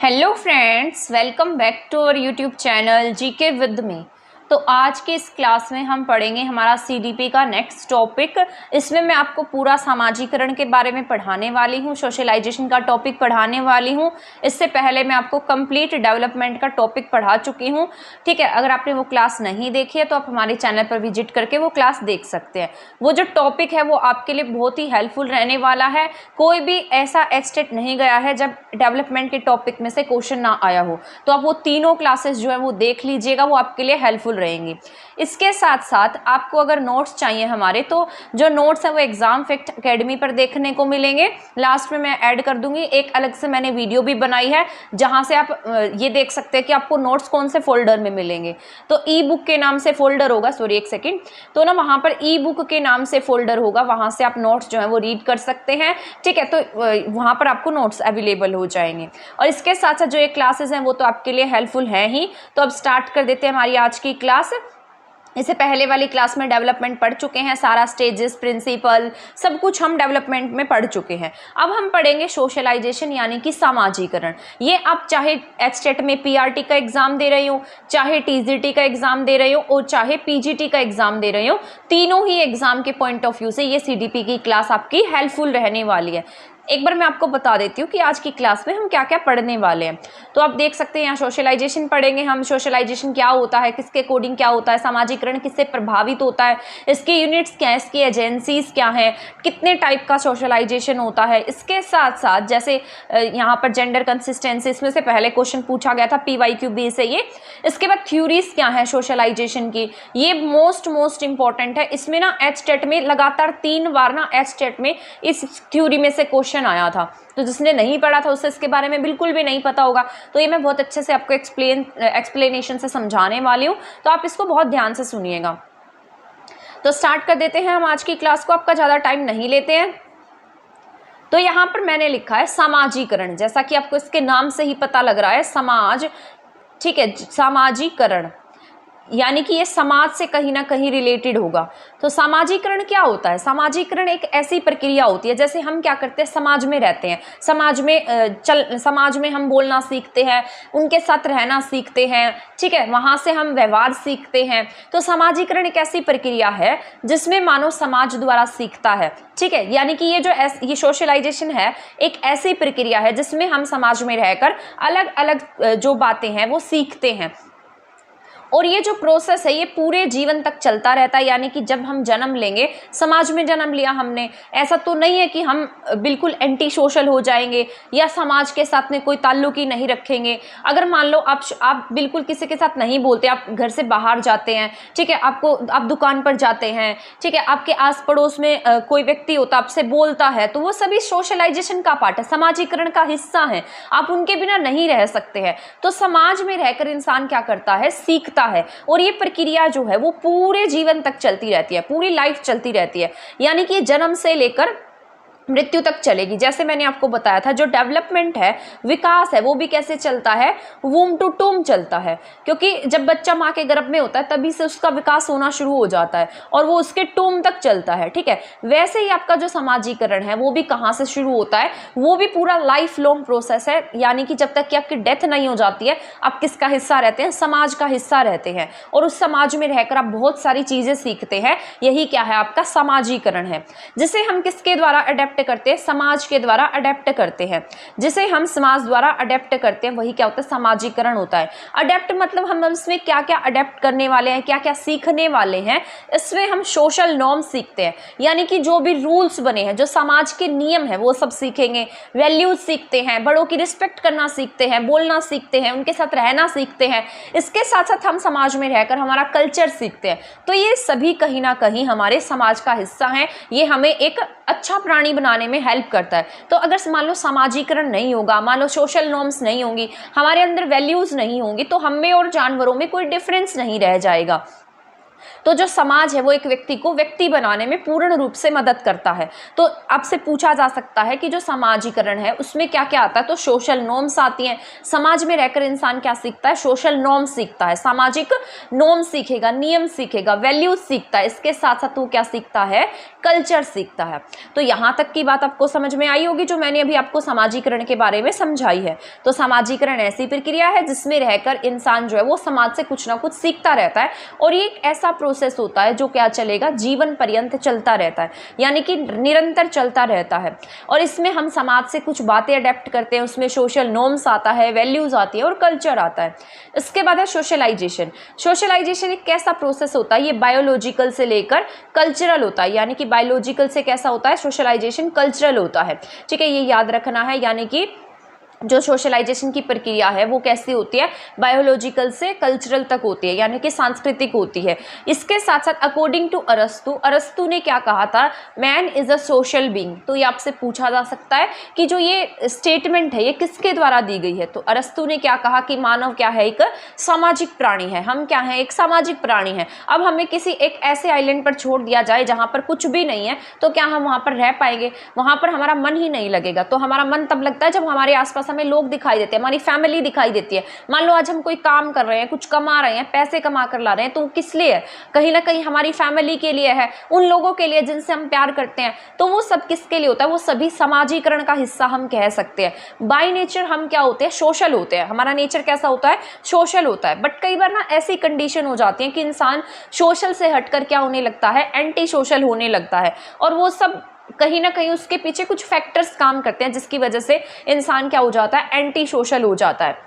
Hello friends, welcome back to our YouTube channel GK with me. तो आज के इस क्लास में हम पढ़ेंगे हमारा सीडीपी का नेक्स्ट टॉपिक। इसमें मैं आपको पूरा सामाजिकरण के बारे में पढ़ाने वाली हूँ, सोशलाइजेशन का टॉपिक पढ़ाने वाली हूँ। इससे पहले मैं आपको कंप्लीट डेवलपमेंट का टॉपिक पढ़ा चुकी हूँ। ठीक है, अगर आपने वो क्लास नहीं देखी है तो आप हमारे चैनल पर विजिट करके वो क्लास देख सकते हैं। वो जो टॉपिक है वो आपके लिए बहुत ही हेल्पफुल रहने वाला है। कोई भी ऐसा एस्टेट नहीं गया है जब डेवलपमेंट के टॉपिक में से क्वेश्चन ना आया हो, तो आप वो तीनों क्लासेस जो है वो देख लीजिएगा, वो आपके लिए हेल्पफुल रहेंगी। इसके साथ साथ आपको अगर नोट्स चाहिए हमारे, तो जो नोट्स है वो एग्जाम फैक्ट एकेडमी पर देखने को मिलेंगे। लास्ट में मैं ऐड कर दूंगी, एक अलग से मैंने वीडियो भी बनाई है जहां से आप ये देख सकते हैं कि आपको नोट्स कौन से फोल्डर में मिलेंगे। तो ई बुक के नाम से फोल्डर होगा, सॉरी एक सेकेंड, तो ना वहां पर ई बुक के नाम से फोल्डर होगा, वहां से आप नोट्स जो है वो रीड कर सकते हैं। ठीक है, तो वहां पर आपको नोट्स अवेलेबल हो जाएंगे। और इसके साथ साथ जो ये क्लासेस हैं वो तो आपके लिए हेल्पफुल हैं ही। तो अब स्टार्ट कर देते हैं हमारी आज की क्लास। इससे पहले वाली क्लास में डेवलपमेंट पढ़ चुके हैं, सारा स्टेजेस, प्रिंसिपल, सब कुछ हम डेवलपमेंट में पढ़ चुके हैं। अब हम पढ़ेंगे सोशलाइजेशन यानी कि सामाजिकरण। ये आप चाहे एचटेट में पीआरटी का एग्जाम दे रहे हो, चाहे टीजीटी का एग्जाम दे रहे हो और चाहे पीजीटी का एग्जाम दे रहे हो, तीनों ही एग्जाम के पॉइंट ऑफ व्यू से ये सीडीपी की क्लास आपकी हेल्पफुल रहने वाली है। एक बार मैं आपको बता देती हूँ कि आज की क्लास में हम क्या क्या पढ़ने वाले हैं। तो आप देख सकते हैं यहाँ सोशलाइजेशन पढ़ेंगे हम। सोशलाइजेशन क्या होता है, किसके अकॉर्डिंग क्या होता है, सामाजिकरण किससे प्रभावित होता है, इसके यूनिट्स क्या है, इसकी एजेंसीज क्या हैं, कितने टाइप का सोशलाइजेशन होता है। इसके साथ साथ जैसे यहाँ पर जेंडर कंसिस्टेंसी, इसमें से पहले क्वेश्चन पूछा गया था PYQB से ये। इसके बाद थ्योरीज क्या है सोशलाइजेशन की, ये मोस्ट इंपॉर्टेंट है। इसमें ना एचटेट में लगातार 3 बार ना एचटेट में इस थ्योरी में से क्वेश्चन आया था। तो जिसने नहीं पढ़ा था उससे इसके बारे में बिल्कुल भी नहीं पता होगा। तो ये मैं बहुत अच्छे से आपको एक्सप्लेनेशन से समझाने वाली हूँ, तो आप इसको बहुत ध्यान से सुनिएगा। तो स्टार्ट कर देते हैं हम आज की क्लास को, आपका ज़्यादा टाइम नहीं लेते हैं। तो यहाँ पर मैंने लिखा है सामाजिकरण, जैसा कि आपको इसके नाम से ही पता लग रहा है, समाज। ठीक है, सामाजिकरण यानी कि ये समाज से कहीं ना कहीं रिलेटेड होगा। तो सामाजिकरण क्या होता है? सामाजिकरण एक ऐसी प्रक्रिया होती है, जैसे हम क्या करते हैं, समाज में रहते हैं, समाज में हम बोलना सीखते हैं, उनके साथ रहना सीखते हैं। ठीक है, वहां से हम व्यवहार सीखते हैं। तो सामाजिकरण एक ऐसी प्रक्रिया है जिसमें मानव समाज द्वारा सीखता है। ठीक है, यानी कि ये सोशलाइजेशन है एक ऐसी प्रक्रिया है जिसमें हम समाज में रहकर अलग अलग जो बातें हैं वो सीखते हैं। और ये जो प्रोसेस है ये पूरे जीवन तक चलता रहता है। यानी कि जब हम जन्म लेंगे, समाज में जन्म लिया हमने, ऐसा तो नहीं है कि हम बिल्कुल एंटी सोशल हो जाएंगे या समाज के साथ में कोई ताल्लुक ही नहीं रखेंगे। अगर मान लो आप बिल्कुल किसी के साथ नहीं बोलते, आप घर से बाहर जाते हैं, ठीक है, आप दुकान पर जाते हैं, ठीक है, आपके आस पड़ोस में कोई व्यक्ति होता आपसे बोलता है, तो वो सभी सोशलाइजेशन का पार्ट है, समाजीकरण का हिस्सा है। आप उनके बिना नहीं रह सकते हैं। तो समाज में रहकर इंसान क्या करता है, सीखता है। और ये प्रक्रिया जो है वो पूरे जीवन तक चलती रहती है, पूरी लाइफ चलती रहती है। यानी कि जन्म से लेकर मृत्यु तक चलेगी। जैसे मैंने आपको बताया था, जो डेवलपमेंट है, विकास है, वो भी कैसे चलता है, वूम टू टूम चलता है। क्योंकि जब बच्चा माँ के गर्भ में होता है तभी से उसका विकास होना शुरू हो जाता है और वो उसके टूम तक चलता है। ठीक है, वैसे ही आपका जो समाजीकरण है वो भी कहाँ से शुरू होता है, वो भी पूरा लाइफ लॉन्ग प्रोसेस है। यानी कि जब तक कि आपकी डेथ नहीं हो जाती है, आप किसका हिस्सा रहते हैं, समाज का हिस्सा रहते हैं। और उस समाज में रहकर आप बहुत सारी चीजें सीखते हैं। यही क्या है, आपका समाजीकरण है, जिसे हम किसके द्वारा अडेप्ट करते हैं, समाज के द्वारा अडेप्ट करते हैं। जिसे हम समाज द्वारा अडेप्ट करते हैं वही क्या होता है, समाजीकरण होता है। अडेप्ट मतलब हम इसमें क्या क्या अडेप्ट करने वाले हैं, क्या क्या सीखने वाले हैं। इसमें हम सोशल नॉर्म सीखते हैं, यानी कि जो भी रूल्स बने हैं, जो समाज के नियम है वो सब सीखेंगे। वैल्यूज सीखते हैं, बड़ों की रिस्पेक्ट करना सीखते हैं, बोलना सीखते हैं, उनके साथ रहना सीखते हैं। इसके साथ साथ हम समाज में रहकर हमारा कल्चर सीखते हैं। तो ये सभी कहीं ना कहीं हमारे समाज का हिस्सा है। ये हमें एक अच्छा प्राणी बनाने में हेल्प करता है। तो अगर मान लो सामाजिकरण नहीं होगा, मान लो सोशल नॉर्म्स नहीं होंगी, हमारे अंदर वैल्यूज नहीं होंगी, तो हम में और जानवरों में कोई डिफरेंस नहीं रह जाएगा। तो जो समाज है वो एक व्यक्ति को व्यक्ति बनाने में पूर्ण रूप से मदद करता है। तो आपसे पूछा जा सकता है कि जो समाजीकरण है उसमें क्या क्या आता है, तो सोशल नॉर्म्स आती हैं। समाज में रहकर इंसान क्या सीखता है, सोशल नॉर्म्स सीखता है, सामाजिक नॉर्म सीखेगा, नियम सीखेगा, वैल्यूज सीखता है। इसके साथ साथ वो क्या सीखता है, कल्चर सीखता है। तो यहाँ तक की बात आपको समझ में आई होगी जो मैंने अभी आपको समाजीकरण के बारे में समझाई है। तो समाजीकरण ऐसी प्रक्रिया है जिसमें रहकर इंसान जो है वो समाज से कुछ ना कुछ सीखता रहता है, और ये एक ऐसा प्रोसेस होता है जो क्या चलेगा, जीवन पर्यंत चलता रहता है, यानी कि निरंतर चलता रहता है। और इसमें हम समाज से कुछ बातें अडेप्ट करते हैं, उसमें सोशल नॉर्म्स आता है, वैल्यूज आती है और कल्चर आता है। इसके बाद है सोशलाइजेशन। सोशलाइजेशन एक कैसा प्रोसेस होता है, ये बायोलॉजिकल से लेकर कल्चरल होता है, यानी कि बायोलॉजिकल से कैसा होता है, सोशलाइजेशन कल्चरल होता है। ठीक है, ये याद रखना है, यानी कि जो सोशलाइजेशन की प्रक्रिया है वो कैसी होती है, बायोलॉजिकल से कल्चरल तक होती है, यानी कि सांस्कृतिक होती है। इसके साथ साथ अकॉर्डिंग टू अरस्तु, अरस्तु ने क्या कहा था, man is a social being. तो ये आपसे पूछा जा सकता है कि जो ये स्टेटमेंट है ये किसके द्वारा दी गई है। तो अरस्तु ने क्या कहा कि मानव क्या है, एक सामाजिक प्राणी है, हम क्या है, एक सामाजिक प्राणी है। अब हमें किसी एक ऐसे आइलैंड पर छोड़ दिया जाए जहाँ पर कुछ भी नहीं है, तो क्या हम वहाँ पर रह पाएंगे, वहाँ पर हमारा मन ही नहीं लगेगा। तो हमारा मन तब लगता है जब हमारे आसपास हमें लोग दिखाई देते हैं, हमारी फैमिली दिखाई देती है। मान लो आज हम कोई काम कर रहे हैं, कुछ कमा रहे हैं, पैसे कमा कर ला रहे हैं, तो किस लिए है, कहीं ना कहीं हमारी फैमिली के लिए है, उन लोगों के लिए जिनसे हम प्यार करते हैं। तो वो सब किसके लिए होता है, वो सभी समाजीकरण का हिस्सा हम कह सकते हैं। बाय नेचर हम क्या होते हैं, सोशल होते हैं, हमारा नेचर कैसा होता है, सोशल होता है। बट कई बार ना ऐसी कंडीशन हो जाती है कि इंसान सोशल से हटकर क्या होने लगता है, एंटी सोशल होने लगता है, और वो सब कहीं ना कहीं उसके पीछे कुछ फैक्टर्स काम करते हैं जिसकी वजह से इंसान क्या हो जाता है, एंटी सोशल हो जाता है।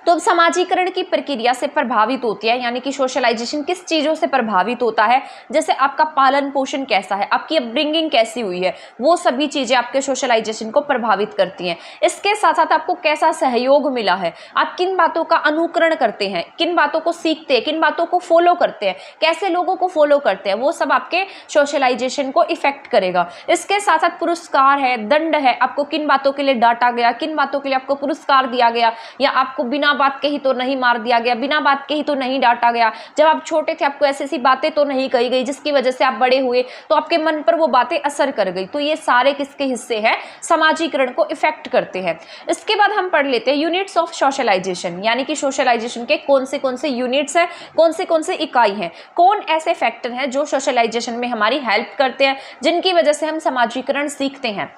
तो अब समाजीकरण की प्रक्रिया से प्रभावित होती है, यानी कि सोशलाइजेशन किस चीज़ों से प्रभावित होता है, जैसे आपका पालन पोषण कैसा है, आपकी अपब्रिंगिंग कैसी हुई है, वो सभी चीज़ें आपके सोशलाइजेशन को प्रभावित करती हैं। इसके साथ साथ आपको कैसा सहयोग मिला है, आप किन बातों का अनुकरण करते हैं, किन बातों को सीखते हैं, किन बातों को फॉलो करते हैं, कैसे लोगों को फॉलो करते हैं, वो सब आपके सोशलाइजेशन को इफेक्ट करेगा। इसके साथ साथ पुरस्कार है, दंड है, आपको किन बातों के लिए डांटा गया, किन बातों के लिए आपको पुरस्कार दिया गया, या आपको बिना बात के ही तो नहीं मार दिया गया, बिना बात के ही तो नहीं डांटा गया, जब आप छोटे थे आपको ऐसी ऐसी बातें तो नहीं कही गई जिसकी वजह से आप बड़े हुए तो आपके मन पर वो बातें असर कर गई। तो ये सारे किसके हिस्से हैं, समाजीकरण को इफेक्ट करते हैं। इसके बाद हम पढ़ लेते हैं यूनिट्स ऑफ सोशलाइजेशन, यानी कि सोशलाइजेशन के कौन से यूनिट्स हैं, कौन से इकाई हैं, कौन ऐसे फैक्टर हैं जो सोशलाइजेशन में हमारी हेल्प करते हैं, जिनकी वजह से हम समाजीकरण सीखते हैं।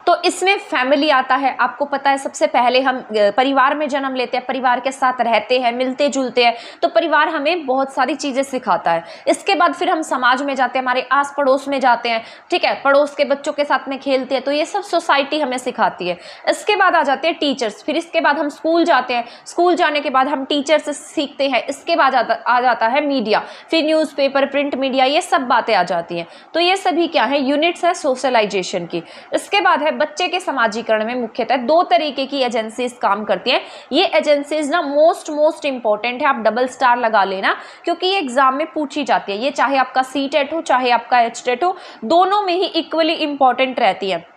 तो इसमें फैमिली आता है, आपको पता है सबसे पहले हम परिवार में जन्म लेते हैं, परिवार के साथ रहते हैं, मिलते जुलते हैं, तो परिवार हमें बहुत सारी चीज़ें सिखाता है। इसके बाद फिर हम समाज में जाते हैं, हमारे आस पड़ोस में जाते हैं, ठीक है, पड़ोस के बच्चों के साथ में खेलते हैं, तो ये सब सोसाइटी हमें सिखाती है। इसके बाद आ जाते हैं टीचर्स, फिर इसके बाद हम स्कूल जाते हैं, स्कूल जाने के बाद हम टीचर से सीखते हैं। इसके बाद आ जाता है मीडिया, फिर न्यूज़पेपर, प्रिंट मीडिया, ये सब बातें आ जाती हैं। तो ये सभी क्या है, यूनिट्स है सोशलाइजेशन की। इसके बाद है बच्चे के समाजीकरण में मुख्यतः दो तरीके की एजेंसीज काम करती हैं। ये एजेंसीज ना मोस्ट इंपॉर्टेंट है, आप डबल स्टार लगा लेना, क्योंकि ये एग्जाम में पूछी जाती है। ये चाहे आपका सीटेट हो, चाहे आपका एचटेट हो, दोनों में ही इक्वली इंपॉर्टेंट रहती है।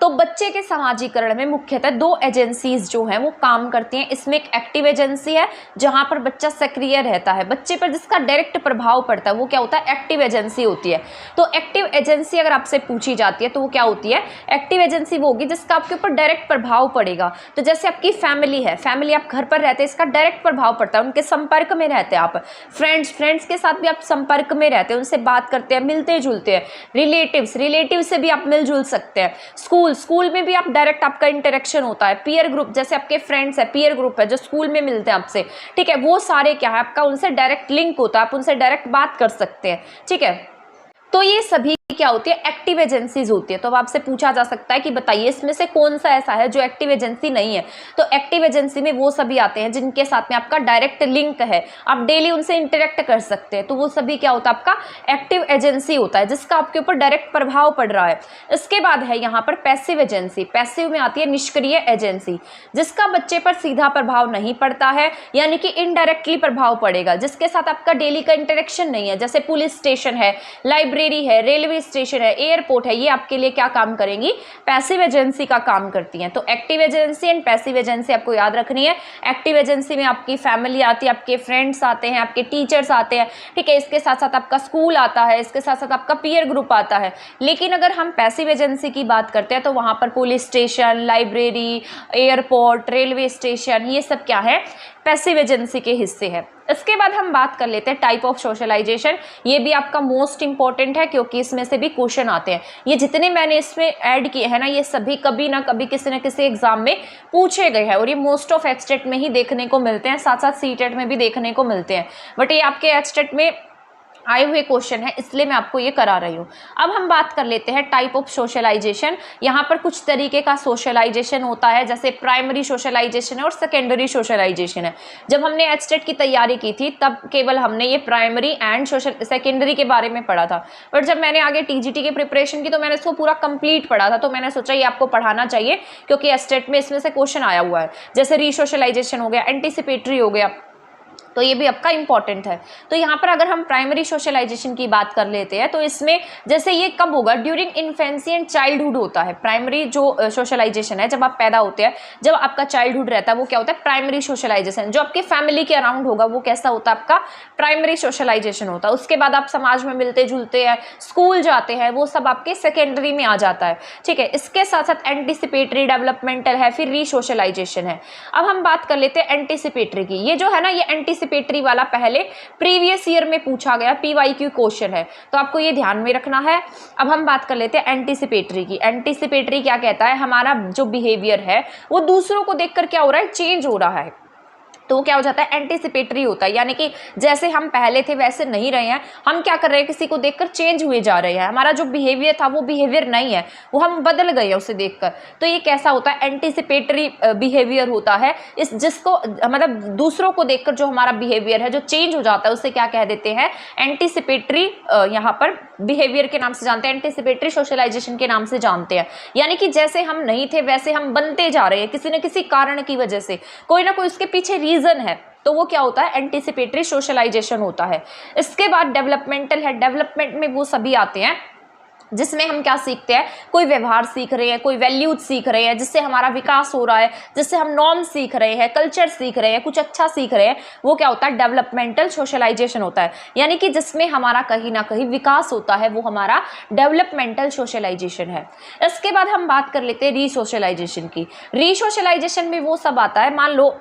तो बच्चे के समाजीकरण में मुख्यतः दो एजेंसीज जो हैं वो काम करती हैं। इसमें एक एक्टिव एजेंसी है जहां पर बच्चा सक्रिय रहता है, बच्चे पर जिसका डायरेक्ट प्रभाव पड़ता है, वो क्या होता है, एक्टिव एजेंसी होती है। तो एक्टिव एजेंसी अगर आपसे पूछी जाती है तो वो क्या होती है, एक्टिव एजेंसी वो होगी जिसका आपके ऊपर डायरेक्ट प्रभाव पड़ेगा। तो जैसे आपकी फैमिली है, फैमिली आप घर पर रहते हैं, इसका डायरेक्ट प्रभाव पड़ता है, उनके संपर्क में रहते हैं आप। फ्रेंड्स के साथ भी आप संपर्क में रहते हैं, उनसे बात करते हैं, मिलते जुलते हैं। रिलेटिव से भी आप मिलजुल सकते हैं। स्कूल में भी आप डायरेक्ट आपका इंटरेक्शन होता है। पीयर ग्रुप, जैसे आपके फ्रेंड्स है, पीयर ग्रुप है जो स्कूल में मिलते हैं आपसे, ठीक है, वो सारे क्या है, आपका उनसे डायरेक्ट लिंक होता है, आप उनसे डायरेक्ट बात कर सकते हैं, ठीक है। तो ये सभी क्या होती है, एक्टिव एजेंसीज होती है। तो अब आपसे पूछा जा सकता है कि बताइए इसमें से कौन सा ऐसा है जो एक्टिव एजेंसी नहीं है। तो एक्टिव एजेंसी में वो सभी आते हैं जिनके साथ में आपका डायरेक्ट लिंक है, आप डेली उनसे इंटरेक्ट कर सकते हैं, तो वो सभी क्या होता है, आपका एक्टिव एजेंसी होता है जिसका आपके ऊपर डायरेक्ट प्रभाव पड़ रहा है। इसके बाद है यहाँ पर पैसिव एजेंसी। पैसिव में आती है निष्क्रिय एजेंसी, जिसका बच्चे पर सीधा प्रभाव नहीं पड़ता है, यानी कि इनडायरेक्टली प्रभाव पड़ेगा, जिसके साथ आपका डेली का इंटरेक्शन नहीं है। जैसे पुलिस स्टेशन है, लाइब्रेरी है, रेलवे स्टेशन है, एयरपोर्ट है, ये आपके लिए क्या काम करेंगी? पैसिव एजेंसी का काम करती हैं। तो active agency and passive agency आपको याद रखनी है। एक्टिव एजेंसी में आपकी फैमिली आती है, आपके फ्रेंड्स आते हैं, आपके टीचर्स आते हैं, ठीक है, इसके साथ साथ आपका स्कूल आता है, इसके साथ साथ आपका पीयर ग्रुप आता है। लेकिन अगर हम पैसिव एजेंसी की बात करते हैं तो वहाँ पर police station, library, airport, railway station, ये सब क्या है? पैसिव एजेंसी के हिस्से है। इसके बाद हम बात कर लेते हैं टाइप ऑफ सोशलाइजेशन। ये भी आपका मोस्ट इंपॉर्टेंट है क्योंकि इसमें से भी क्वेश्चन आते हैं। ये जितने मैंने इसमें ऐड किए हैं ना, ये सभी कभी ना कभी किसी न किसी एग्जाम में पूछे गए हैं और ये मोस्ट ऑफ एचटेट में ही देखने को मिलते हैं, साथ साथ सीटेट में भी देखने को मिलते हैं, बट ये आपके एचटेट में आए हुए क्वेश्चन है, इसलिए मैं आपको ये करा रही हूँ। अब हम बात कर लेते हैं टाइप ऑफ सोशलाइजेशन। यहाँ पर कुछ तरीके का सोशलाइजेशन होता है, जैसे प्राइमरी सोशलाइजेशन है और सेकेंडरी सोशलाइजेशन है। जब हमने एचटेट की तैयारी की थी तब केवल हमने ये प्राइमरी एंड सेकेंडरी के बारे में पढ़ा था, बट जब मैंने आगे टीजीटी की प्रिपरेशन की तो मैंने इसको पूरा कंप्लीट पढ़ा था, तो मैंने सोचा ये आपको पढ़ाना चाहिए क्योंकि एचटेट में इसमें से क्वेश्चन आया हुआ है। जैसे रीसोशलाइजेशन हो गया, एंटीसिपेटरी हो गया, तो ये भी आपका इंपॉर्टेंट है। तो यहाँ पर अगर हम प्राइमरी सोशलाइजेशन की बात कर लेते हैं तो इसमें जैसे ये कब होगा? ड्यूरिंग इन्फेंसी एंड चाइल्डहुड होता है। प्राइमरी जो सोशलाइजेशन है जब आप पैदा होते हैं, जब आपका चाइल्डहुड रहता है, वो क्या होता है? Primary socialization. जो आपके फैमिली के अराउंड होगा वो कैसा होता है? आपका प्राइमरी सोशलाइजेशन होता है। उसके बाद आप समाज में मिलते जुलते हैं, स्कूल जाते हैं, वो सब आपके सेकेंडरी में आ जाता है, ठीक है। इसके साथ साथ एंटीसिपेटरी, डेवलपमेंटल है, फिर रीसोशलाइजेशन है। अब हम बात कर लेते हैं एंटीसिपेटरी की। ये जो है ना, ये एंटीसिपेटरी वाला पहले प्रीवियस ईयर में पूछा गया पीवाईक्यू क्वेश्चन है, तो आपको ये ध्यान में रखना है। अब हम बात कर लेते हैं एंटीसिपेटरी की। एंटीसिपेटरी क्या कहता है? हमारा जो बिहेवियर है वो दूसरों को देखकर क्या हो रहा है? चेंज हो रहा है, तो वो क्या हो जाता है? एंटीसिपेटरी होता है। यानी कि जैसे हम पहले थे वैसे नहीं रहे हैं, हम क्या कर रहे हैं? किसी को देखकर चेंज हुए जा रहे हैं। हमारा जो बिहेवियर था वो बिहेवियर नहीं है, वो हम बदल गए हैं उसे देखकर। तो ये कैसा होता है? एंटीसिपेटरी बिहेवियर होता है। इस जिसको मतलब दूसरों को देखकर जो हमारा बिहेवियर है जो चेंज हो जाता है उसे क्या कह देते हैं? एंटीसिपेटरी यहाँ पर बिहेवियर के नाम से जानते हैं, एंटीसिपेटरी सोशलाइजेशन के नाम से जानते हैं। यानी कि जैसे हम नहीं थे वैसे हम बनते जा रहे हैं किसी न किसी कारण की वजह से, कोई ना कोई उसके पीछे रीजन है, तो वो क्या होता है? एंटीसिपेटरी सोशलाइजेशन होता है। इसके बाद डेवलपमेंटल है। डेवलपमेंट में वो सभी आते हैं जिसमें हम क्या सीखते हैं? कोई व्यवहार सीख रहे हैं, कोई वैल्यूज सीख रहे हैं, जिससे हमारा विकास हो रहा है, जिससे हम नॉर्म सीख रहे हैं, कल्चर सीख रहे हैं, कुछ अच्छा सीख रहे हैं, वो क्या होता है? डेवलपमेंटल सोशलाइजेशन होता है। यानी कि जिसमें हमारा कहीं ना कहीं विकास होता है वो हमारा डेवलपमेंटल सोशलाइजेशन है। इसके बाद हम बात कर लेते हैं रीसोशलाइजेशन की। रीसोशलाइजेशन में वो सब आता है, मान लो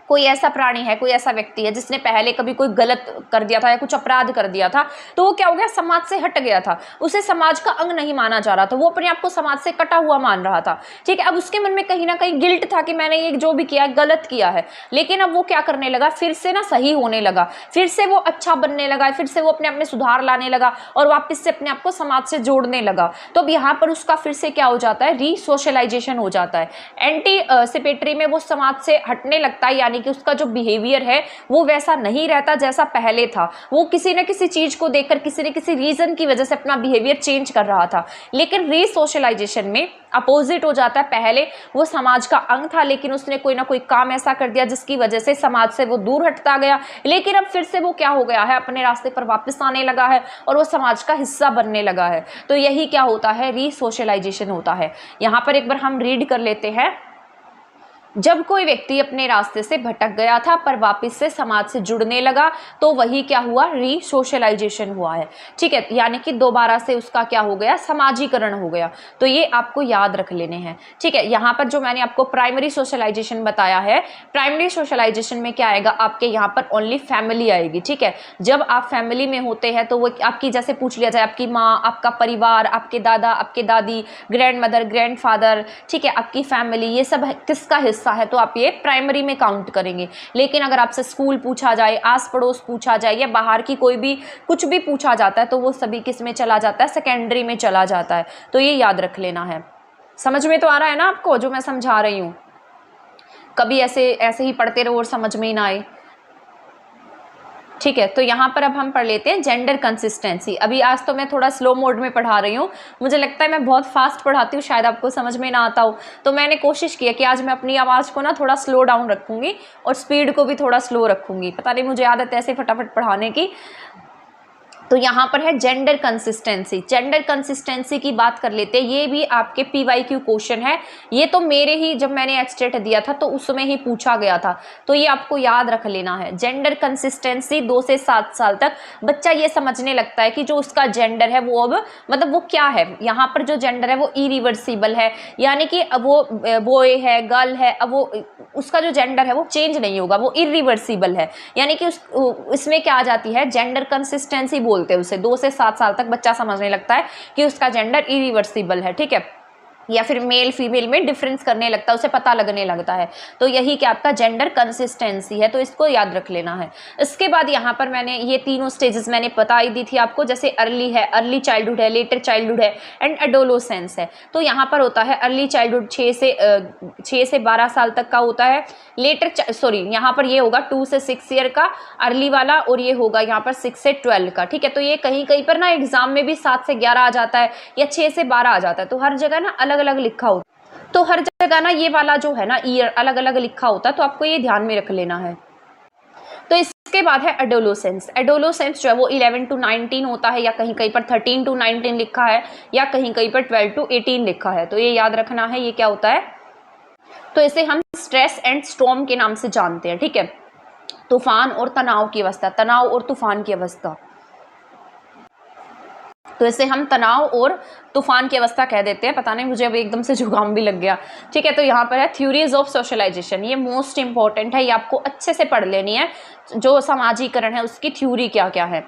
कोई ऐसा प्राणी है, कोई ऐसा व्यक्ति है जिसने पहले कभी कोई गलत कर दिया था या कुछ अपराध कर दिया था, तो वो क्या हो गया? समाज से हट गया था, उसे समाज का अंग नहीं माना जा रहा था, वो अपने आप को समाज से कटा हुआ मान रहा था, ठीक है। अब उसके मन में कहीं ना कहीं गिल्ट था कि मैंने ये जो भी किया गलत किया है, लेकिन अब वो क्या करने लगा? फिर से ना सही होने लगा, फिर से वो अच्छा बनने लगा, फिर से वो अपने आप में सुधार लाने लगा और वापस से अपने आप को समाज से जोड़ने लगा। तो अब यहाँ पर उसका फिर से क्या हो जाता है? रीसोशलाइजेशन हो जाता है। एंटीसिपेटरी में वो समाज से हटने लगता है, यानी कि उसका जो बिहेवियर है वो वैसा नहीं रहता जैसा पहले था, वो किसी न किसी चीज को देखकर किसी न किसी रीजन की वजह से अपना बिहेवियर चेंज कर रहा था। लेकिन रीसोशलाइजेशन में अपोजिट हो जाता है। पहले वो समाज का अंग था लेकिन उसने कोई ना कोई काम ऐसा कर दिया जिसकी वजह से समाज से वो दूर हटता गया, लेकिन अब फिर से वो क्या हो गया है? अपने रास्ते पर वापस आने लगा है और वो समाज का हिस्सा बनने लगा है। तो यही क्या होता है? रीसोशलाइजेशन होता है। यहाँ पर एक बार हम रीड कर लेते हैं। जब कोई व्यक्ति अपने रास्ते से भटक गया था पर वापस से समाज से जुड़ने लगा तो वही क्या हुआ? रीसोशलाइजेशन हुआ है, ठीक है। यानी कि दोबारा से उसका क्या हो गया? समाजीकरण हो गया। तो ये आपको याद रख लेने हैं, ठीक है। यहाँ पर जो मैंने आपको प्राइमरी सोशलाइजेशन बताया है, प्राइमरी सोशलाइजेशन में क्या आएगा? आपके यहाँ पर ओनली फैमिली आएगी, ठीक है। जब आप फैमिली में होते हैं तो वो आपकी, जैसे पूछ लिया जाए, आपकी माँ, आपका परिवार, आपके दादा, आपके दादी, ग्रैंड मदर, ग्रैंड फादर, ठीक है, आपकी फैमिली, ये सब किसका हिस्सा है? तो आप ये प्राइमरी में काउंट करेंगे। लेकिन अगर आपसे स्कूल पूछा जाए, आस पड़ोस पूछा जाए या बाहर की कोई भी कुछ भी पूछा जाता है तो वो सभी किस में चला जाता है? सेकेंडरी में चला जाता है। तो ये याद रख लेना है। समझ में तो आ रहा है ना आपको जो मैं समझा रही हूँ? कभी ऐसे ही पढ़ते रहो और समझ में ही ना आए, ठीक है। तो यहाँ पर अब हम पढ़ लेते हैं जेंडर कंसिस्टेंसी। अभी आज तो मैं थोड़ा स्लो मोड में पढ़ा रही हूँ, मुझे लगता है मैं बहुत फास्ट पढ़ाती हूँ, शायद आपको समझ में ना आता हो, तो मैंने कोशिश की है कि आज मैं अपनी आवाज़ को ना थोड़ा स्लो डाउन रखूँगी और स्पीड को भी थोड़ा स्लो रखूँगी। पता नहीं मुझे आदत है ऐसे फटाफट पढ़ाने की। तो यहाँ पर है जेंडर कंसिस्टेंसी। जेंडर कंसिस्टेंसी की बात कर लेते हैं, ये भी आपके PYQ क्वेश्चन है। ये तो मेरे ही जब मैंने एचटेट दिया था तो उसमें ही पूछा गया था, तो ये आपको याद रख लेना है। जेंडर कंसिस्टेंसी 2 से 7 साल तक बच्चा ये समझने लगता है कि जो उसका जेंडर है वो अब मतलब वो क्या है। यहाँ पर जो जेंडर है वो इरिवर्सिबल है, यानी कि अब वो बॉय है गर्ल है, अब वो उसका जो जेंडर है वो चेंज नहीं होगा, वो इरिवर्सिबल है। यानी कि इसमें क्या आ जाती है, जेंडर कंसिस्टेंसी बोलते हैं उसे। 2 से 7 साल तक बच्चा समझने लगता है कि उसका जेंडर इरिवर्सिबल है, ठीक है, या फिर मेल फीमेल में डिफरेंस करने लगता है, उसे पता लगने लगता है। तो यही क्या आपका जेंडर कंसिस्टेंसी है, तो इसको याद रख लेना है। इसके बाद यहाँ पर मैंने ये तीनों स्टेजेस मैंने बता ही दी थी आपको, जैसे अर्ली है, अर्ली चाइल्डहुड है, लेटर चाइल्डहुड है एंड एडोलोसेंस है। तो यहाँ पर होता है अर्ली चाइल्डहुड 6 से 12 साल तक का होता है। यहाँ पर ये होगा 2 से 6 ईयर का अर्ली वाला, और ये होगा यहाँ पर 6 से 12 का, ठीक है। तो ये कहीं कहीं पर ना एग्जाम में भी 7 से 11 आ जाता है या 6 से 12 आ जाता है, तो हर जगह ना अलग अलग लिखा होता है। तो हर जगह ना ये वाला जो है ना ईयर अलग अलग लिखा होता है, तो आपको ये ध्यान में रख लेना है। तो इसके बाद है एडोलोसेंस। एडोलोसेंस जो है वो 11 to 19 होता है, या कहीं कहीं पर 13 to 19 लिखा है, या कहीं कहीं पर 12 to 18 लिखा है। तो ये याद रखना है, ये क्या होता है। तो इसे हम स्ट्रेस एंड स्टॉर्म के नाम से जानते हैं, ठीक है। तूफान और तनाव की अवस्था, तनाव और तूफान की अवस्था, तो इसे हम तनाव और तूफान की अवस्था कह देते हैं। पता नहीं मुझे अब एकदम से जुकाम भी लग गया, ठीक है। तो यहाँ पर है थ्योरीज ऑफ सोशलाइजेशन, ये मोस्ट इंपॉर्टेंट है, ये आपको अच्छे से पढ़ लेनी है। जो समाजीकरण है उसकी थ्योरी क्या क्या है।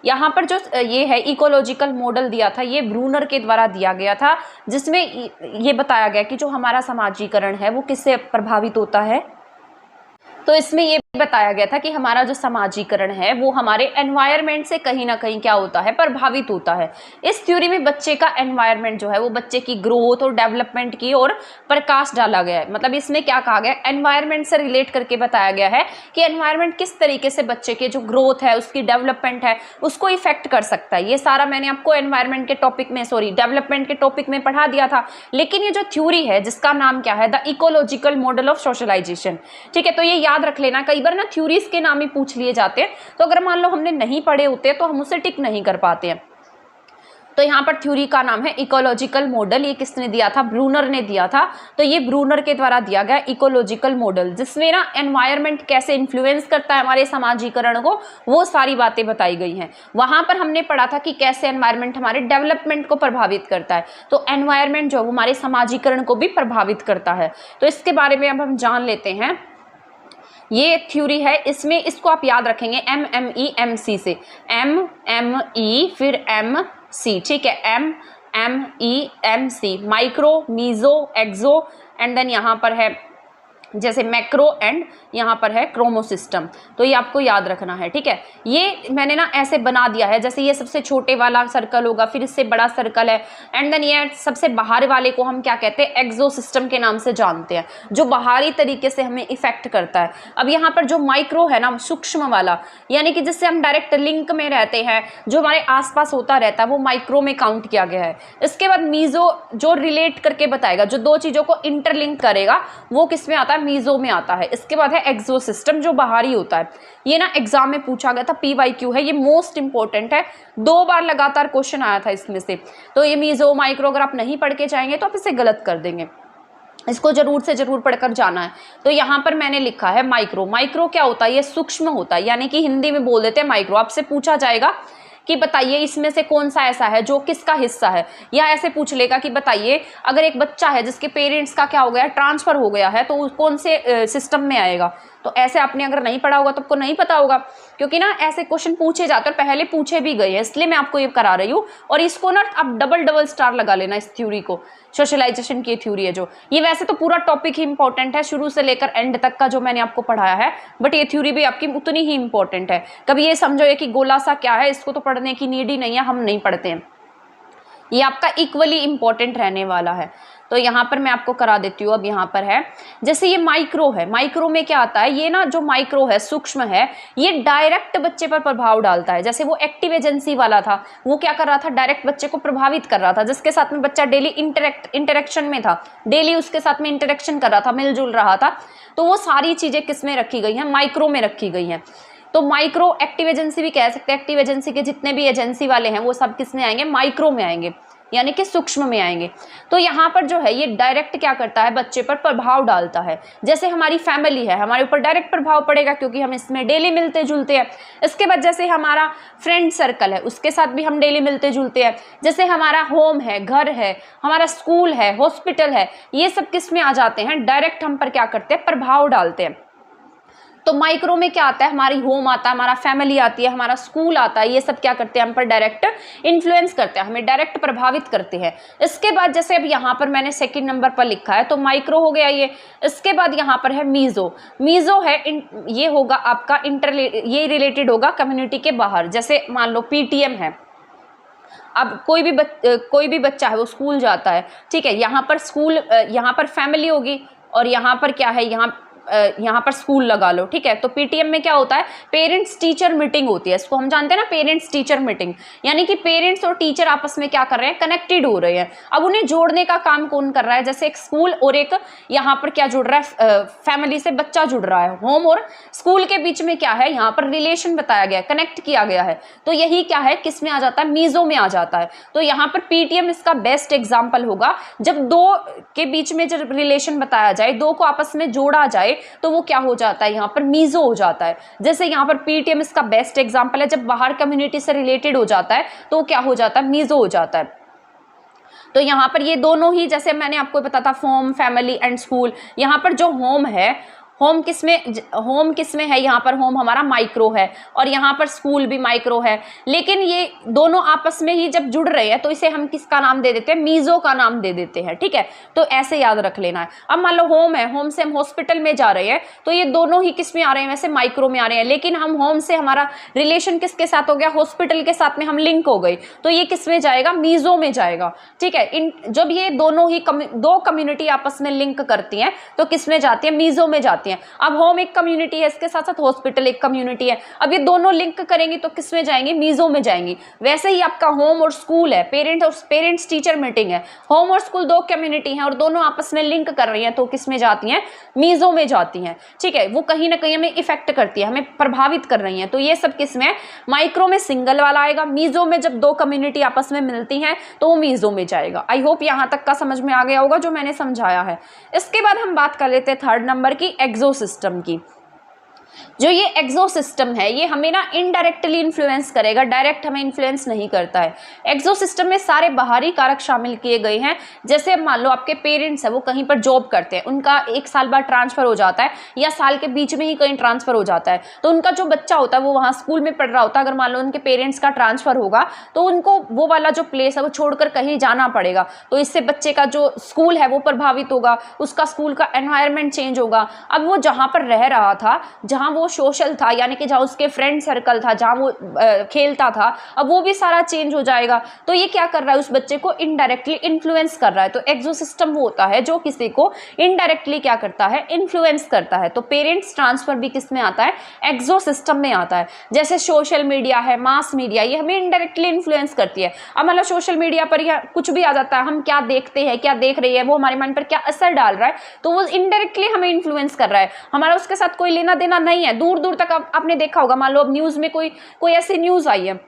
यहाँ पर जो ये है इकोलॉजिकल मॉडल दिया था, ये ब्रूनर के द्वारा दिया गया था, जिसमें ये बताया गया कि जो हमारा समाजीकरण है वो किससे प्रभावित होता है। तो इसमें ये बताया गया था कि हमारा जो समाजीकरण है वो हमारे एनवायरनमेंट से कहीं ना कहीं क्या होता है, प्रभावित होता है। इस थ्योरी में बच्चे का एनवायरनमेंट जो है वो बच्चे की ग्रोथ और डेवलपमेंट की ओर प्रकाश डाला गया है। मतलब इसमें क्या कहा गया, एनवायरनमेंट से रिलेट करके बताया गया है कि एनवायरनमेंट किस तरीके से बच्चे के जो ग्रोथ है, उसकी डेवलपमेंट है, उसको इफेक्ट कर सकता है। ये सारा मैंने आपको एनवायरनमेंट के टॉपिक में डेवलपमेंट के टॉपिक में पढ़ा दिया था। लेकिन ये जो थ्योरी है जिसका नाम क्या है, the ecological model of socialization, ठीक है। तो ये याद रख लेना, कई बार ना थ्योरीज के नाम ही पूछ लिए जाते हैं, तो अगर मान लो हमने नहीं पढ़े होते तो हम उसे टिक नहीं कर पाते हैं। तो यहाँ पर थ्योरी का नाम है इकोलॉजिकल मॉडल। ये किसने दिया था, ब्रूनर ने दिया था। तो ये ब्रूनर के द्वारा दिया गया इकोलॉजिकल मॉडल, जिसमें ना एनवायरनमेंट कैसे इन्फ्लुएंस करता है हमारे समाजीकरण को, वो सारी बातें बताई गई हैं। वहां पर हमने पढ़ा था कि कैसे एनवायरनमेंट हमारे डेवलपमेंट को प्रभावित करता है, तो एनवायरनमेंट जो हमारे समाजीकरण को भी प्रभावित करता है। तो इसके बारे में अब हम जान लेते हैं। ये थ्योरी है, इसमें इसको आप याद रखेंगे MMEMC से, MME फिर MC, ठीक है, MMEMC, micro, meso, exo and then यहाँ पर है जैसे मैक्रो एंड यहाँ पर है क्रोमोसिस्टम। तो ये आपको याद रखना है, ठीक है। ये मैंने ना ऐसे बना दिया है, जैसे ये सबसे छोटे वाला सर्कल होगा, फिर इससे बड़ा सर्कल है, एंड देन ये सबसे बाहर वाले को हम क्या कहते हैं, एक्सो सिस्टम के नाम से जानते हैं, जो बाहरी तरीके से हमें इफेक्ट करता है। अब यहाँ पर जो माइक्रो है ना, सूक्ष्म वाला, यानी कि जिससे हम डायरेक्ट लिंक में रहते हैं, जो हमारे आसपास होता रहता है, वो माइक्रो में काउंट किया गया है। इसके बाद मीजो, जो रिलेट करके बताएगा, जो दो चीजों को इंटरलिंक करेगा, वो किस में आता है, मीजो में आता है। इसके बाद है एक्सो सिस्टम, जो बाहरी होता है। ये ना एग्जाम में पूछा गया था, PYQ है, ये मोस्ट इंपॉर्टेंट है, 2 बार लगातार क्वेश्चन आया था इसमें से। तो ये मीजो माइक्रो अगर आप नहीं पढ़ के जाएंगे तो आप इसे गलत कर देंगे, इसको जरूर से जरूर पढ़कर जाना है। तो यहाँ पर मैंने लिखा है माइक्रो। माइक्रो क्या होता है, ये सूक्ष्म होता है, यानी कि हिंदी में बोल देते हैं माइक्रो। आपसे पूछा जाएगा कि बताइए इसमें से कौन सा ऐसा है जो किसका हिस्सा है, या ऐसे पूछ लेगा कि बताइए अगर एक बच्चा है जिसके पेरेंट्स का क्या हो गया, ट्रांसफर हो गया है, तो कौन से सिस्टम में आएगा। तो ऐसे आपने अगर नहीं पढ़ा होगा तो आपको नहीं पता होगा, क्योंकि ना ऐसे क्वेश्चन पूछे जाते हैं, पहले पूछे भी गए हैं, इसलिए मैं आपको ये करा रही हूँ। और इसको ना आप डबल स्टार लगा लेना, इस थ्योरी को, सोशलाइजेशन की थ्योरी है जो, ये वैसे तो पूरा टॉपिक ही इंपॉर्टेंट है शुरू से लेकर एंड तक का जो मैंने आपको पढ़ाया है, बट ये थ्योरी भी आपकी उतनी ही इंपॉर्टेंट है। कभी ये समझो कि गोला सा क्या है, इसको तो पढ़ने की नीड ही नहीं है, हम नहीं पढ़ते हैं, ये आपका इक्वली इंपॉर्टेंट रहने वाला है। तो यहाँ पर मैं आपको करा देती हूँ। अब यहाँ पर है जैसे ये माइक्रो है, माइक्रो में क्या आता है, ये ना जो माइक्रो है, सूक्ष्म है, ये डायरेक्ट बच्चे पर प्रभाव डालता है। जैसे वो एक्टिव एजेंसी वाला था, वो क्या कर रहा था, डायरेक्ट बच्चे को प्रभावित कर रहा था, जिसके साथ में बच्चा डेली इंटरेक्शन में था, डेली उसके साथ में इंटरेक्शन कर रहा था, मिलजुल रहा था। तो वो सारी चीजें किस में रखी गई हैं, माइक्रो में रखी गई हैं। तो माइक्रो एक्टिव एजेंसी भी कह सकते हैं। एक्टिव एजेंसी के जितने भी एजेंसी वाले हैं वो सब किस में आएंगे, माइक्रो में आएंगे, यानी कि सूक्ष्म में आएंगे। तो यहाँ पर जो है ये डायरेक्ट क्या करता है, बच्चे पर प्रभाव डालता है। जैसे हमारी फैमिली है, हमारे ऊपर डायरेक्ट प्रभाव पड़ेगा क्योंकि हम इसमें डेली मिलते जुलते हैं। इसके बाद जैसे हमारा फ्रेंड सर्कल है, उसके साथ भी हम डेली मिलते जुलते हैं। जैसे हमारा होम है, घर है, हमारा स्कूल है, हॉस्पिटल है, ये सब किस में आ जाते हैं, डायरेक्ट हम पर क्या करते हैं, प्रभाव डालते हैं। तो माइक्रो में क्या आता है, हमारी होम आता है, हमारा फैमिली आती है, हमारा स्कूल आता है, ये सब क्या करते हैं, हम पर डायरेक्ट इन्फ्लुएंस करते हैं, हमें डायरेक्ट प्रभावित करते हैं। इसके बाद जैसे अब यहाँ पर मैंने सेकंड नंबर पर लिखा है, तो माइक्रो हो गया ये। इसके बाद यहाँ पर है मीजो। मीजो है ये होगा आपका ये रिलेटेड होगा कम्युनिटी के बाहर। जैसे मान लो पीटीएम है, अब कोई भी बच्चा है वो स्कूल जाता है, ठीक है, यहाँ पर स्कूल, यहाँ पर फैमिली होगी और यहाँ पर क्या है, यहाँ पर स्कूल लगा लो, ठीक है। तो पीटीएम में क्या होता है, पेरेंट्स टीचर मीटिंग होती है, इसको हम जानते हैं ना, पेरेंट्स टीचर मीटिंग, यानी कि पेरेंट्स और टीचर आपस में क्या कर रहे हैं, कनेक्टेड हो रहे हैं। अब उन्हें जोड़ने का काम कौन कर रहा है, जैसे एक स्कूल और एक यहाँ पर क्या जुड़ रहा है, फैमिली से बच्चा जुड़ रहा है। होम और स्कूल के बीच में क्या है, यहाँ पर रिलेशन बताया गया है, कनेक्ट किया गया है। तो यही क्या है, किस में आ जाता है, मीजो में आ जाता है। तो यहाँ पर पीटीएम इसका बेस्ट एग्जाम्पल होगा। जब दो के बीच में जब रिलेशन बताया जाए, दो को आपस में जोड़ा जाए, तो वो क्या हो जाता है, यहाँ पर मीजो हो जाता है। जैसे यहाँ पर पीटीएम इसका बेस्ट एग्जांपल है। जब बाहर कम्युनिटी से रिलेटेड हो जाता है तो क्या हो जाता है, मीजो हो जाता है। तो यहाँ पर ये दोनों ही, जैसे मैंने आपको बताया था, होम, फैमिली एंड स्कूल। यहाँ पर जो होम है, होम किसमें है, यहाँ पर होम हमारा माइक्रो है और यहाँ पर स्कूल भी माइक्रो है। लेकिन ये दोनों आपस में ही जब जुड़ रहे हैं तो इसे हम किसका नाम दे देते हैं, मीजो का नाम दे देते हैं, ठीक है। तो ऐसे याद रख लेना है। अब मान लो होम है, होम से हम हॉस्पिटल में जा रहे हैं, तो ये दोनों ही किस में आ रहे हैं, वैसे माइक्रो में आ रहे हैं। लेकिन हम होम से हमारा रिलेशन किसके साथ हो गया, हॉस्पिटल के साथ में हम लिंक हो गए, तो ये किस में जाएगा, मीजो में जाएगा, ठीक है। जब ये दोनों ही दो कम्युनिटी आपस में लिंक करती हैं तो किस में जाती है, मीजो में जाती है। अब होम एक कम्युनिटी है, इसके साथ साथ हॉस्पिटल एक कम्युनिटी है। अब ये दोनों लिंक करेंगे तो किस में जाएंगे, मीजो में जाएंगी। वैसे ही आपका होम और स्कूल है, पेरेंट्स टीचर मीटिंग है, होम और स्कूल दो कम्युनिटी हैं और दोनों आपस में लिंक कर रही हैं, तो किस में जाती हैं, मीजो में जाती हैं, ठीक है। वो कहीं ना कहीं हमें इफेक्ट करती है, हमें प्रभावित कर रही हैं। तो ये सब किस में, माइक्रो में सिंगल वाला आएगा, मीजो में जब दो कम्युनिटी आपस में मिलती हैं तो वो मीजो में जाएगा। आई होप यहाँ तक का समझ में आ गया होगा जो मैंने समझाया है। इसके बाद हम बात कर लेते हैं थर्ड नंबर की, एक्सोसिस्टम की। जो ये एक्सोसिस्टम है ये हमें ना इनडायरेक्टली इन्फ्लुएंस करेगा, डायरेक्ट हमें इन्फ्लुएंस नहीं करता है। एक्सोसिस्टम में सारे बाहरी कारक शामिल किए गए हैं। जैसे मान लो आपके पेरेंट्स है, वो कहीं पर जॉब करते हैं, उनका 1 साल बाद ट्रांसफर हो जाता है या साल के बीच में ही कहीं ट्रांसफर हो जाता है, तो उनका जो बच्चा होता है वो वहाँ स्कूल में पढ़ रहा होता है। अगर मान लो उनके पेरेंट्स का ट्रांसफर होगा तो उनको वो वाला जो प्लेस है वो छोड़कर कहीं जाना पड़ेगा, तो इससे बच्चे का जो स्कूल है वो प्रभावित होगा, उसका स्कूल का एनवायरनमेंट चेंज होगा। अब वो जहाँ पर रह रहा था, जहाँ वो सोशल था, यानी कि जहाँ उसके फ्रेंड सर्कल था, जहाँ वो खेलता था, अब वो भी सारा चेंज हो जाएगा। तो ये क्या कर रहा है, उस बच्चे को इनडायरेक्टली इन्फ्लुएंस कर रहा है। तो एक्सोसिस्टम वो होता है जो किसी को इनडायरेक्टली क्या करता है, इन्फ्लुएंस करता है। तो पेरेंट्स ट्रांसफर भी किस में आता है, एक्सोसिस्टम में आता है। जैसे सोशल मीडिया है, मास मीडिया, ये हमें इनडायरेक्टली इन्फ्लुएंस करती है। अब मतलब सोशल मीडिया पर यह कुछ भी आ जाता है, हम क्या देखते हैं, क्या देख रही है, वो हमारे मन पर क्या असर डाल रहा है, तो वो इनडायरेक्टली हमें इन्फ्लुएंस कर रहा है। हमारा उसके साथ कोई लेना देना नहीं है, दूर दूर तक आपने देखा होगा। मान लो अब न्यूज़ में कोई ऐसी न्यूज़ आई है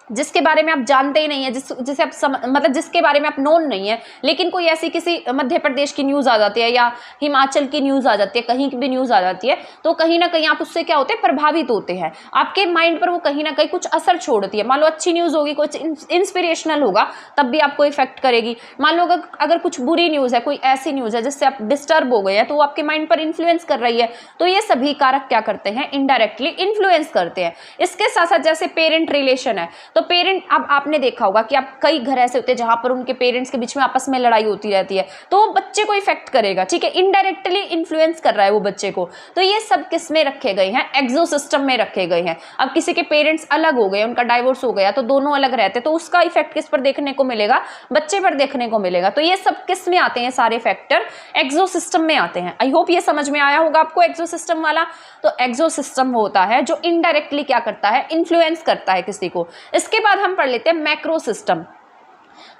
जिसके बारे में आप जानते ही नहीं है, जिसे आप मतलब जिसके बारे में आप नोन नहीं है, लेकिन कोई ऐसी किसी मध्य प्रदेश की न्यूज़ आ जाती है या हिमाचल की न्यूज़ आ जाती है, कहीं की भी न्यूज़ आ जाती है, तो कहीं ना कहीं आप उससे क्या होते हैं, प्रभावित होते हैं। आपके माइंड पर वो कहीं ना कहीं कुछ असर छोड़ती है। मान लो अच्छी न्यूज़ होगी, कुछ इंस्पिरेशनल होगा, तब भी आपको इफेक्ट करेगी। मान लो अगर कुछ बुरी न्यूज़ है, कोई ऐसी न्यूज़ है जिससे आप डिस्टर्ब हो गए हैं, तो वो आपके माइंड पर इन्फ्लुएंस कर रही है। तो ये सभी कारक क्या करते हैं, इनडायरेक्टली इन्फ्लुएंस करते हैं। इसके साथ साथ जैसे पेरेंट रिलेशन है, तो पेरेंट, अब आपने देखा होगा कि आप कई घर ऐसे होते हैं जहां पर उनके पेरेंट्स के बीच में आपस में लड़ाई होती रहती है, तो वो बच्चे को इफेक्ट करेगा, ठीक है, इनडायरेक्टली इन्फ्लुएंस कर रहा है वो बच्चे को। तो ये सब किस में रखे गए हैं, एक्सोसिस्टम में रखे गए हैं। अब किसी के पेरेंट्स अलग हो गए, उनका डाइवोर्स हो गया, तो दोनों अलग रहते, तो उसका इफेक्ट किस पर देखने को मिलेगा, बच्चे पर देखने को मिलेगा। तो ये सब किस में आते हैं, सारे फैक्टर एक्सोसिस्टम में आते हैं। आई होप ये समझ में आया होगा आपको एक्सोसिस्टम वाला। तो एक्सोसिस्टम होता है जो इनडायरेक्टली क्या करता है, इन्फ्लुएंस करता है किसी को। इसके बाद हम पढ़ लेते हैं मैक्रो सिस्टम।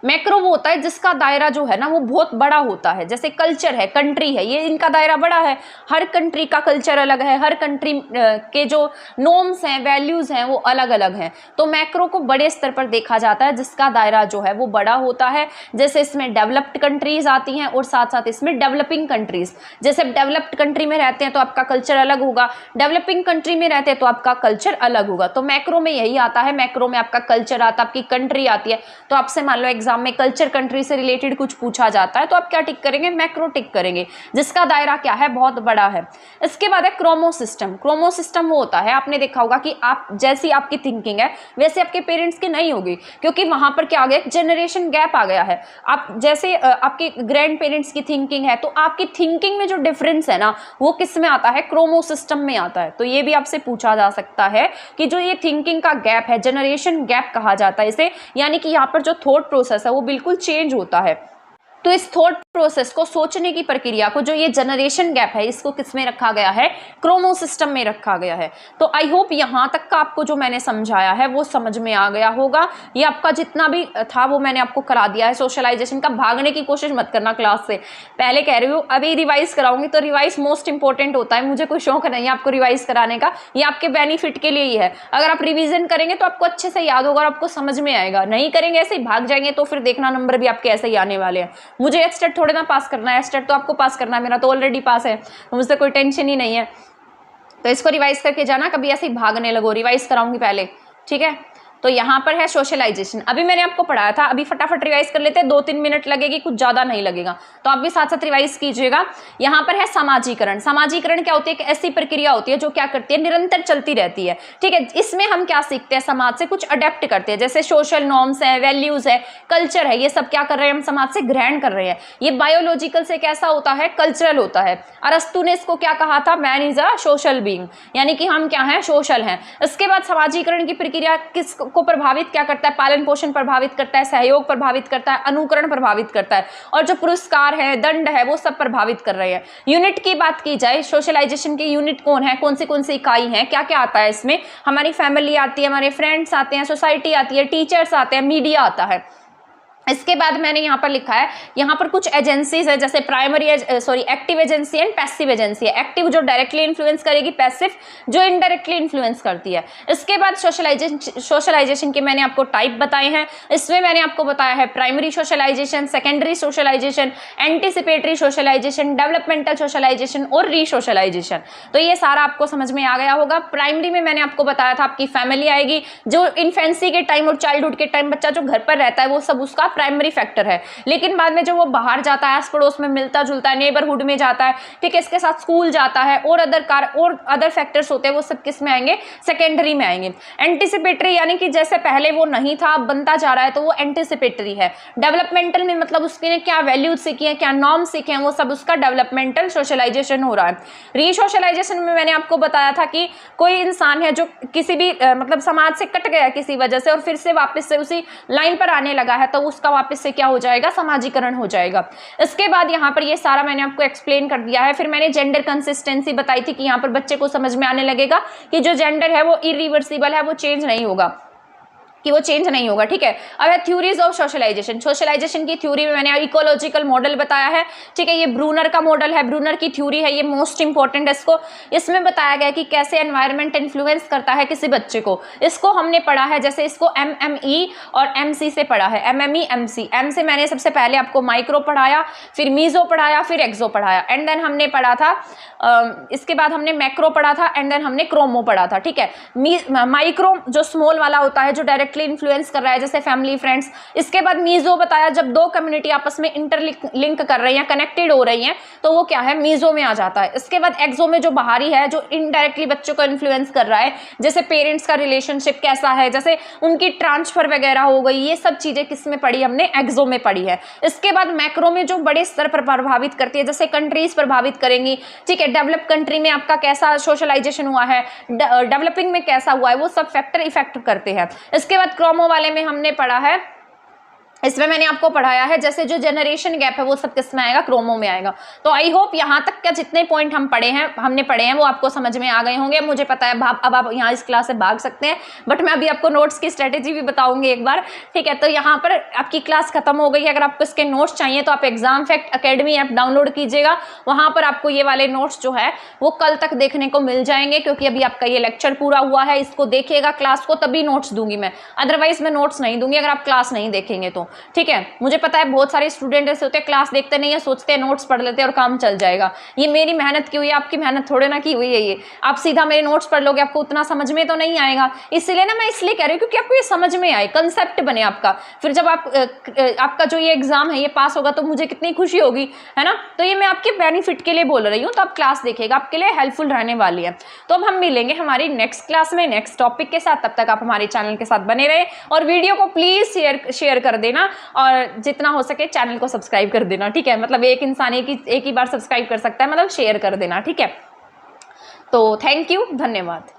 मैक्रो वो होता है जिसका दायरा जो है ना वो बहुत बड़ा होता है, जैसे कल्चर है, कंट्री है, ये इनका दायरा बड़ा है, हर कंट्री का कल्चर अलग है, हर कंट्री के जो नॉर्म्स हैं, वैल्यूज हैं वो अलग अलग हैं। तो मैक्रो को बड़े स्तर पर देखा जाता है जिसका दायरा जो है वो बड़ा होता है। जैसे इसमें डेवलप्ड कंट्रीज आती हैं और साथ साथ इसमें डेवलपिंग कंट्रीज। जैसे डेवलप्ड कंट्री में रहते हैं तो आपका कल्चर अलग होगा, डेवलपिंग कंट्री में रहते हैं तो आपका कल्चर अलग होगा। तो मैक्रो में यही आता है, मैक्रो में आपका कल्चर आता है, आपकी कंट्री आती है। तो आपसे मान लो एग्जाम में कल्चर कंट्री से रिलेटेड कुछ पूछा जाता है तो आप क्या टिक करेंगे, मैक्रो टिक करेंगे, जिसका दायरा क्या है, बहुत बड़ा है। इसके बाद है क्रोमो सिस्टम। क्रोमो सिस्टम वो होता है, आपने देखा होगा कि आप जैसी आपकी थिंकिंग है वैसे आपके पेरेंट्स की नहीं होगी, क्योंकि वहां पर क्या आ गया, जनरेशन गैप आ गया है। आप जैसे आपके ग्रैंड पेरेंट्स की थिंकिंग है तो आपकी थिंकिंग में जो डिफरेंस है ना वो किस में आता है, क्रोमो सिस्टम में आता है। तो ये भी आपसे पूछा जा सकता है कि जो ये थिंकिंग का गैप है, जनरेशन गैप कहा जाता है इसे, यानी कि यहाँ पर जो थॉट प्रोसेस है वो बिल्कुल चेंज होता है। तो इस थॉट प्रोसेस को, सोचने की प्रक्रिया को, जो ये जनरेशन गैप है, इसको किस में रखा गया है, क्रोमो सिस्टम में रखा गया है। तो आई होप यहाँ तक का आपको जो मैंने समझाया है वो समझ में आ गया होगा। ये आपका जितना भी था वो मैंने आपको करा दिया है। सोशलाइजेशन का भागने की कोशिश मत करना क्लास से, पहले कह रही हूँ, अभी रिवाइज कराऊंगी तो रिवाइज मोस्ट इंपॉर्टेंट होता है। मुझे कोई शौक नहीं है आपको रिवाइज कराने का, ये आपके बेनिफिट के लिए ही है। अगर आप रिविजन करेंगे तो आपको अच्छे से याद होगा और आपको समझ में आएगा, नहीं करेंगे ऐसे ही भाग जाएंगे तो फिर देखना नंबर भी आपके ऐसे ही आने वाले हैं। मुझे एस्टेट थोड़े ना पास करना है, एस्टेट तो आपको पास करना है, मेरा तो ऑलरेडी पास है, तो मुझसे कोई टेंशन ही नहीं है। तो इसको रिवाइज करके जाना, कभी ऐसे ही भागने लगो, रिवाइज कराऊंगी पहले, ठीक है। तो यहाँ पर है सोशलाइजेशन, अभी मैंने आपको पढ़ाया था, अभी फटाफट रिवाइज कर लेते हैं, 2-3 मिनट लगेगी, कुछ ज्यादा नहीं लगेगा, तो आप भी साथ साथ रिवाइज कीजिएगा। यहाँ पर है सामाजिकरण। सामाजिकरण क्या होती है, एक ऐसी प्रक्रिया होती है जो क्या करती है, निरंतर चलती रहती है, ठीक है। इसमें हम क्या सीखते हैं, समाज से कुछ अडेप्ट करते हैं, जैसे सोशल नॉर्म्स है, वैल्यूज है, कल्चर है, ये सब क्या कर रहे हैं, हम समाज से ग्रहण कर रहे हैं। ये बायोलॉजिकल से कैसा होता है, कल्चरल होता है। अरस्तु ने इसको क्या कहा था, man is a social being, यानी कि हम क्या हैं, सोशल हैं। इसके बाद समाजीकरण की प्रक्रिया किस को प्रभावित क्या करता है, पालन पोषण प्रभावित करता है, सहयोग प्रभावित करता है, अनुकरण प्रभावित करता है, और जो पुरस्कार है, दंड है, वो सब प्रभावित कर रहे हैं। यूनिट की बात की जाए, सोशलाइजेशन की यूनिट कौन है, कौन सी इकाई है, क्या क्या आता है इसमें, हमारी फैमिली आती है, हमारे फ्रेंड्स आते हैं, सोसाइटी आती है, टीचर्स आते हैं, मीडिया आता है। इसके बाद मैंने यहाँ पर लिखा है, यहाँ पर कुछ एजेंसीज है, जैसे active agency and passive agency है। एक्टिव जो डायरेक्टली इन्फ्लुएंस करेगी, पैसिव जो इनडायरेक्टली इन्फ्लुएंस करती है। इसके बाद सोशलाइजेशन के मैंने आपको टाइप बताए हैं। इसमें मैंने आपको बताया है primary socialization, secondary socialization, anticipatory socialization, developmental socialization और रीसोशलाइजेशन। तो ये सारा आपको समझ में आ गया होगा। प्राइमरी में मैंने आपको बताया था आपकी फैमिली आएगी, जो इन्फेंसी के टाइम और चाइल्डहुड के टाइम बच्चा जो घर पर रहता है वो सब उसका प्राइमरी फैक्टर है। लेकिन बाद में जब वो बाहर जाता है, आस पड़ोस में मिलता जुलता है, नेबरहुड में जाता है, ठीक है, इसके साथ स्कूल जाता है और अदर फैक्टर्स होते हैं, वो सब किस में आएंगे, सेकेंडरी में आएंगे। एंटीसिपेटरी यानी कि जैसे पहले वो नहीं था अब बनता जा रहा है, तो वो एंटीसिपेटरी है। डेवलपमेंटल में मतलब उसके क्या वैल्यूज सीखी है, क्या नॉर्म सीखे हैं, वो सब उसका डेवलपमेंटल सोशलाइजेशन हो रहा है। रीसोशलाइजेशन में मैंने आपको बताया था कि कोई इंसान है जो किसी भी मतलब समाज से कट गया किसी वजह से और फिर से वापस से उसी लाइन पर आने लगा है, तो उसका वापस से क्या हो जाएगा, समाजीकरण हो जाएगा। इसके बाद यहाँ पर ये सारा मैंने आपको एक्सप्लेन कर दिया है। फिर मैंने जेंडर कंसिस्टेंसी बताई थी कि यहाँ पर बच्चे को समझ में आने लगेगा कि जो जेंडर है वो इरिवर्सिबल है, वो चेंज नहीं होगा, ठीक है। अब है थ्योरीज ऑफ सोशलाइजेशन। सोशलाइजेशन की थ्योरी में मैंने इकोलॉजिकल मॉडल बताया है, ठीक है। ये ब्रूनर का मॉडल है, ब्रूनर की थ्योरी है, ये मोस्ट इंपॉर्टेंट है। इसमें बताया गया कि कैसे एनवायरनमेंट इन्फ्लुएंस करता है किसी बच्चे को। इसको हमने पढ़ा है, जैसे इसको MME और MC से पढ़ा है, MME MC। M से मैंने सबसे पहले आपको माइक्रो पढ़ाया, फिर मीजो पढ़ाया, फिर एक्सो पढ़ाया, एंड देन हमने पढ़ा था इसके बाद हमने मैक्रो पढ़ा था, एंड देन हमने क्रोमो पढ़ा था, ठीक है। माइक्रो जो स्मॉल वाला होता है, जो डायरेक्टली इन्फ्लुएंस कर रहा है, जैसे फैमिली, फ्रेंड्स। इसके बाद मीजो बताया, जब दो कम्युनिटी आपस में इंटरलिंक कर रही हैं, कनेक्टेड हो रही हैं, तो वो क्या है, मीजो में आ जाता है। इसके बाद एक्सो में जो बाहरी है, जो इनडायरेक्टली बच्चों को इन्फ्लुएंस कर रहा है, जैसे पेरेंट्स का रिलेशनशिप कैसा है, जैसे उनकी ट्रांसफर वगैरह हो गई, ये सब चीजें किस में पढ़ी, हमने एक्सो में पढ़ी है। इसके बाद मैक्रो में जो बड़े स्तर पर प्रभावित करती है, जैसे कंट्रीज प्रभावित करेंगी, ठीक है। डेवलप कंट्री में आपका कैसा सोशलाइजेशन हुआ है, डेवलपिंग में कैसा हुआ है, वो सब फैक्टर इफेक्ट करते हैं। इसके बाद क्रोमो वाले में हमने पढ़ा है इसमें मैंने आपको पढ़ाया है जैसे जो जनरेशन गैप है वो सब किस में आएगा, क्रोमो में आएगा। तो आई होप यहाँ तक का जितने पॉइंट हमने पढ़े हैं वो आपको समझ में आ गए होंगे। मुझे पता है अब आप यहाँ इस क्लास से भाग सकते हैं, बट मैं अभी आपको नोट्स की स्ट्रेटेजी भी बताऊंगी एक बार, ठीक है। तो यहाँ पर आपकी क्लास खत्म हो गई है। अगर आपको इसके नोट्स चाहिए तो आप exam fact academy app download कीजिएगा, वहाँ पर आपको ये वाले नोट्स जो है वो कल तक देखने को मिल जाएंगे, क्योंकि अभी आपका ये लेक्चर पूरा हुआ है। इसको देखिएगा क्लास को, तभी नोट्स दूंगी मैं, अदरवाइज मैं नोट्स नहीं दूंगी अगर आप क्लास नहीं देखेंगे तो, ठीक है। मुझे पता है बहुत सारे स्टूडेंट ऐसे होते हैं क्लास देखते नहीं है, सोचते हैं नोट्स पढ़ लेते हैं और काम चल जाएगा। ये मेरी मेहनत की हुई है, आपकी मेहनत थोड़े ना की हुई है। ये आप सीधा मेरे नोट्स पढ़ लोगे, आपको उतना समझ में तो नहीं आएगा। इसलिए ना मैं इसलिए कह रही हूँ क्योंकि आपको ये समझ में आए, कंसेप्ट बने आपका। फिर जब आपका जो ये एग्जाम है ये पास होगा तो मुझे कितनी खुशी होगी, है ना। तो ये मैं आपके बेनिफिट के लिए बोल रही हूँ, तो आप क्लास देखिएगा, आपके लिए हेल्पफुल रहने वाली है। तो अब हम मिलेंगे हमारी नेक्स्ट क्लास में नेक्स्ट टॉपिक के साथ। तब तक आप हमारे चैनल के साथ बने रहे और वीडियो को प्लीज शेयर कर देना, और जितना हो सके चैनल को सब्सक्राइब कर देना, ठीक है। मतलब एक इंसान एक ही बार सब्सक्राइब कर सकता है, मतलब शेयर कर देना, ठीक है। तो थैंक यू, धन्यवाद।